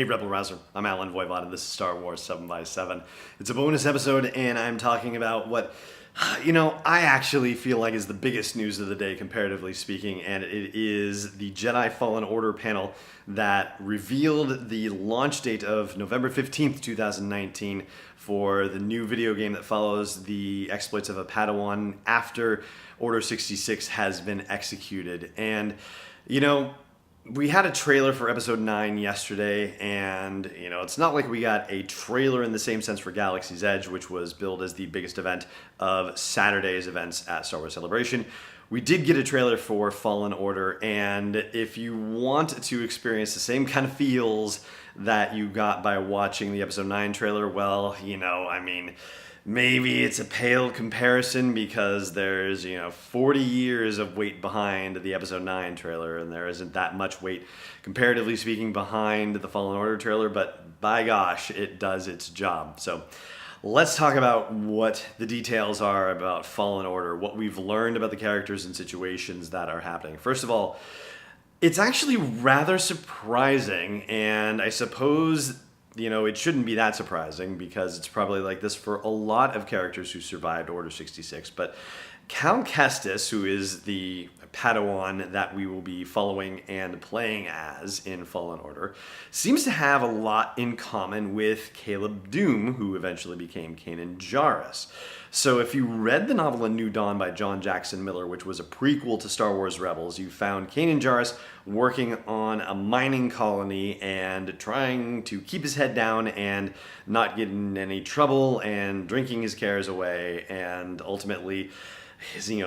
Hey Rebel Rouser, I'm Alan Voivod and this is Star Wars 7x7. It's a bonus episode and I'm talking about what, I actually feel like is the biggest news of the day comparatively speaking, and it is the Jedi Fallen Order panel that revealed the launch date of November 15th, 2019 for the new video game that follows the exploits of a Padawan after Order 66 has been executed. And, we had a trailer for episode 9 yesterday, and it's not like we got a trailer in the same sense for Galaxy's Edge, which was billed as the biggest event of Saturday's events at Star Wars Celebration. We did get a trailer for Fallen Order, and if you want to experience the same kind of feels that you got by watching the episode 9 trailer, well, maybe it's a pale comparison because there's, 40 years of weight behind the episode 9 trailer, and there isn't that much weight, comparatively speaking, behind the Fallen Order trailer, but by gosh, it does its job. So let's talk about what the details are about Fallen Order, what we've learned about the characters and situations that are happening. First of all, it's actually rather surprising, and I suppose it shouldn't be that surprising because it's probably like this for a lot of characters who survived Order 66. But Cal Kestis, who is the Padawan that we will be following and playing as in Fallen Order, seems to have a lot in common with Caleb Doom, who eventually became Kanan Jarrus. So if you read the novel A New Dawn by John Jackson Miller, which was a prequel to Star Wars Rebels, you found Kanan Jarrus working on a mining colony and trying to keep his head down and not get in any trouble and drinking his cares away, and ultimately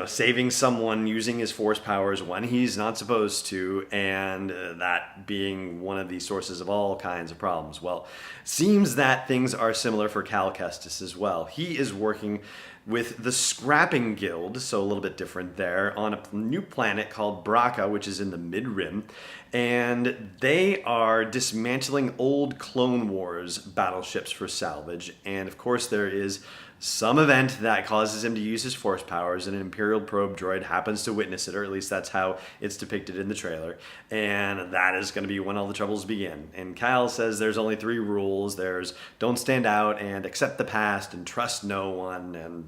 saving someone using his force powers when he's not supposed to, and that being one of the sources of all kinds of problems. Well, seems that things are similar for Cal Kestis as well. He is working with the Scrapping Guild, so a little bit different there, on a new planet called Braca, which is in the Mid-Rim, and they are dismantling old Clone Wars battleships for salvage, and of course there is some event that causes him to use his force powers, and an Imperial probe droid happens to witness it, or at least that's how it's depicted in the trailer, and that is going to be when all the troubles begin. And Kyle says there's only 3 rules. There's don't stand out, and accept the past, and trust no one, and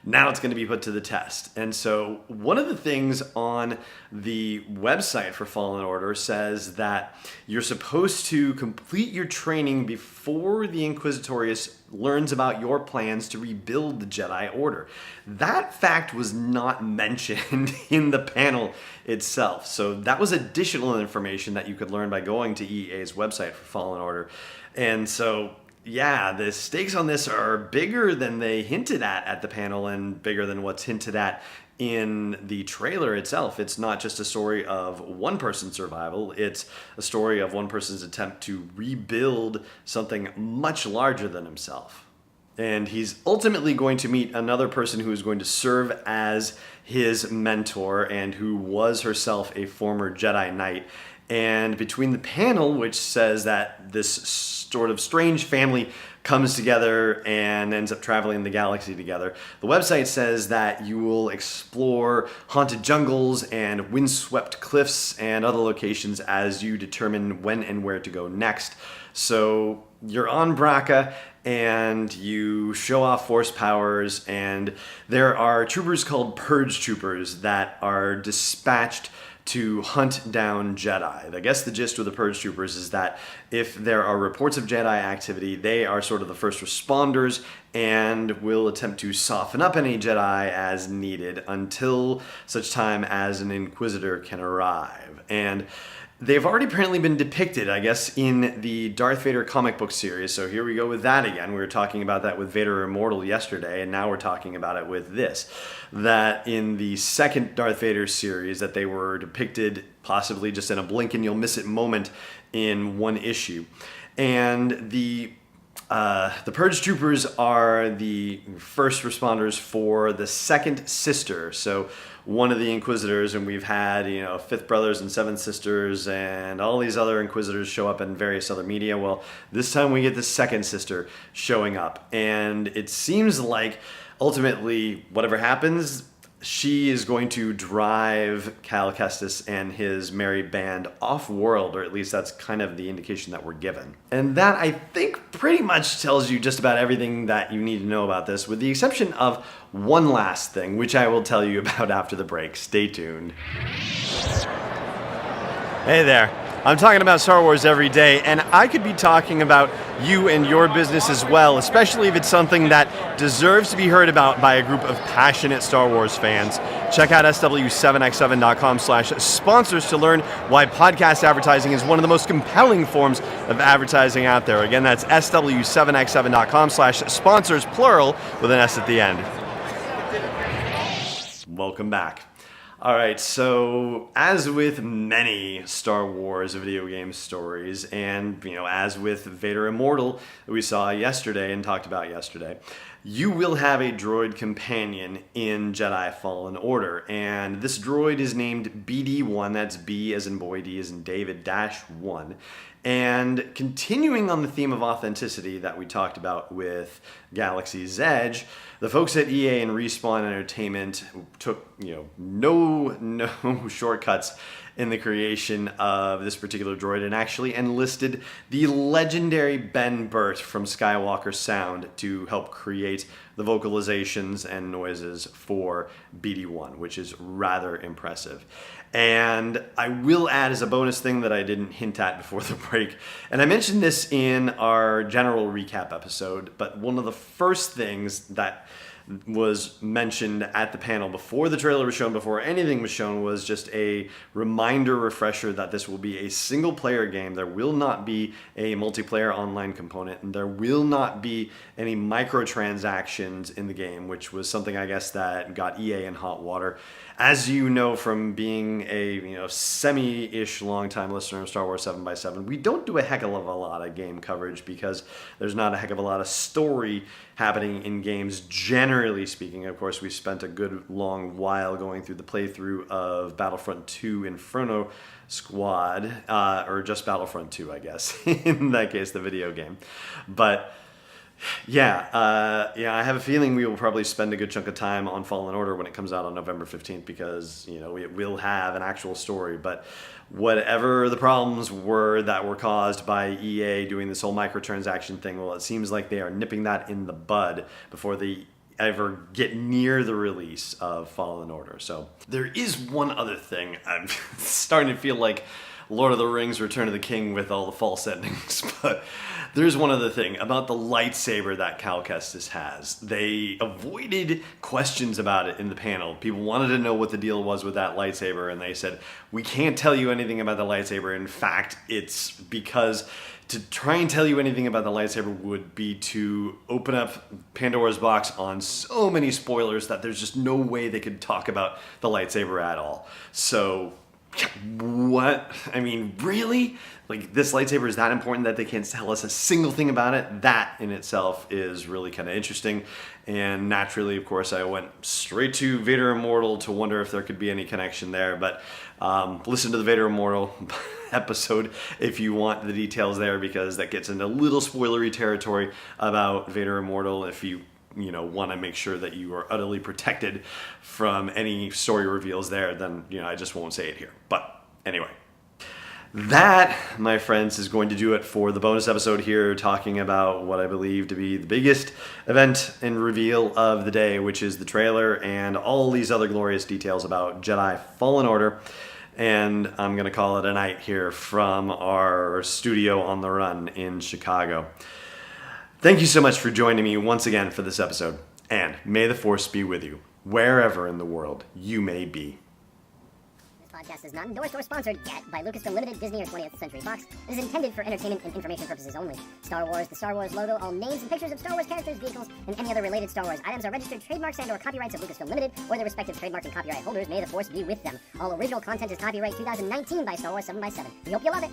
now it's going to be put to the test. And so one of the things on the website for Fallen Order says that you're supposed to complete your training before the Inquisitorius learns about your plans to rebuild the Jedi Order. That fact was not mentioned in the panel itself. So that was additional information that you could learn by going to EA's website for Fallen Order. And so the stakes on this are bigger than they hinted at the panel, and bigger than what's hinted at in the trailer itself. It's not just a story of one person's survival, it's a story of one person's attempt to rebuild something much larger than himself. And he's ultimately going to meet another person who is going to serve as his mentor and who was herself a former Jedi Knight. And between the panel, which says that this sort of strange family comes together and ends up traveling the galaxy together, the website says that you will explore haunted jungles and windswept cliffs and other locations as you determine when and where to go next. So you're on Braca, and you show off force powers, and there are troopers called Purge Troopers that are dispatched to hunt down Jedi. I guess the gist with the Purge Troopers is that if there are reports of Jedi activity, they are sort of the first responders and will attempt to soften up any Jedi as needed until such time as an Inquisitor can arrive. And they've already apparently been depicted, I guess, in the Darth Vader comic book series. So here we go with that again. We were talking about that with Vader Immortal yesterday, and now we're talking about it with this. That in the second Darth Vader series, that they were depicted possibly just in a blink and you'll miss it moment in one issue. And the Purge Troopers are the first responders for the second sister. So one of the Inquisitors, and we've had, Fifth Brothers and Seventh Sisters and all these other Inquisitors show up in various other media. Well, this time we get the second sister showing up. And it seems like ultimately whatever happens, she is going to drive Cal Kestis and his merry band off-world, or at least that's kind of the indication that we're given. And that, I think, pretty much tells you just about everything that you need to know about this, with the exception of one last thing, which I will tell you about after the break. Stay tuned. Hey there. I'm talking about Star Wars every day, and I could be talking about you and your business as well, especially if it's something that deserves to be heard about by a group of passionate Star Wars fans. Check out sw7x7.com/sponsors to learn why podcast advertising is one of the most compelling forms of advertising out there. Again, that's sw7x7.com/sponsors, plural, with an S at the end. Welcome back. All right, so as with many Star Wars video game stories, and as with Vader Immortal that we saw yesterday and talked about yesterday, you will have a droid companion in Jedi Fallen Order, and this droid is named BD1. That's B as in boy, D as in David, -1. And continuing on the theme of authenticity that we talked about with Galaxy's Edge, the folks at EA and Respawn Entertainment took no shortcuts in the creation of this particular droid and actually enlisted the legendary Ben Burt from Skywalker Sound to help create the vocalizations and noises for BD1, which is rather impressive. And I will add as a bonus thing that I didn't hint at before the break, and I mentioned this in our general recap episode, but one of the first things that was mentioned at the panel before the trailer was shown, before anything was shown, was just a reminder, refresher that this will be a single player game. There will not be a multiplayer online component, and there will not be any microtransactions in the game, which was something I guess that got EA in hot water. As you know from being a semi-ish long-time listener of Star Wars 7x7, we don't do a heck of a lot of game coverage because there's not a heck of a lot of story happening in games, generally speaking. Of course, we spent a good long while going through the playthrough of Battlefront 2 Inferno Squad, or just Battlefront 2, I guess, in that case, the video game. But I have a feeling we will probably spend a good chunk of time on Fallen Order when it comes out on November 15th because, it will have an actual story. But whatever the problems were that were caused by EA doing this whole microtransaction thing, well, it seems like they are nipping that in the bud before they ever get near the release of Fallen Order. So there is one other thing. I'm starting to feel like Lord of the Rings Return of the King with all the false endings, but there's one other thing about the lightsaber that Cal Kestis has. They avoided questions about it in the panel. People wanted to know what the deal was with that lightsaber, and they said, we can't tell you anything about the lightsaber. In fact, it's because to try and tell you anything about the lightsaber would be to open up Pandora's box on so many spoilers that there's just no way they could talk about the lightsaber at all. So what? I mean, really? Like, this lightsaber is that important that they can't tell us a single thing about it? That in itself is really kind of interesting. And naturally, of course, I went straight to Vader Immortal to wonder if there could be any connection there. But listen to the Vader Immortal episode if you want the details there, because that gets into a little spoilery territory about Vader Immortal. If you want to make sure that you are utterly protected from any story reveals there, then, I just won't say it here. But anyway, that, my friends, is going to do it for the bonus episode here, talking about what I believe to be the biggest event and reveal of the day, which is the trailer and all these other glorious details about Jedi Fallen Order. And I'm going to call it a night here from our studio on the run in Chicago. Thank you so much for joining me once again for this episode, and may the Force be with you, wherever in the world you may be. This podcast is not endorsed or sponsored yet by Lucasfilm Limited, Disney, or 20th Century Fox. It is intended for entertainment and information purposes only. Star Wars, the Star Wars logo, all names and pictures of Star Wars characters, vehicles, and any other related Star Wars items are registered trademarks and/or copyrights of Lucasfilm Limited or their respective trademark and copyright holders. May the Force be with them. All original content is copyright 2019 by Star Wars 7x7. We hope you love it.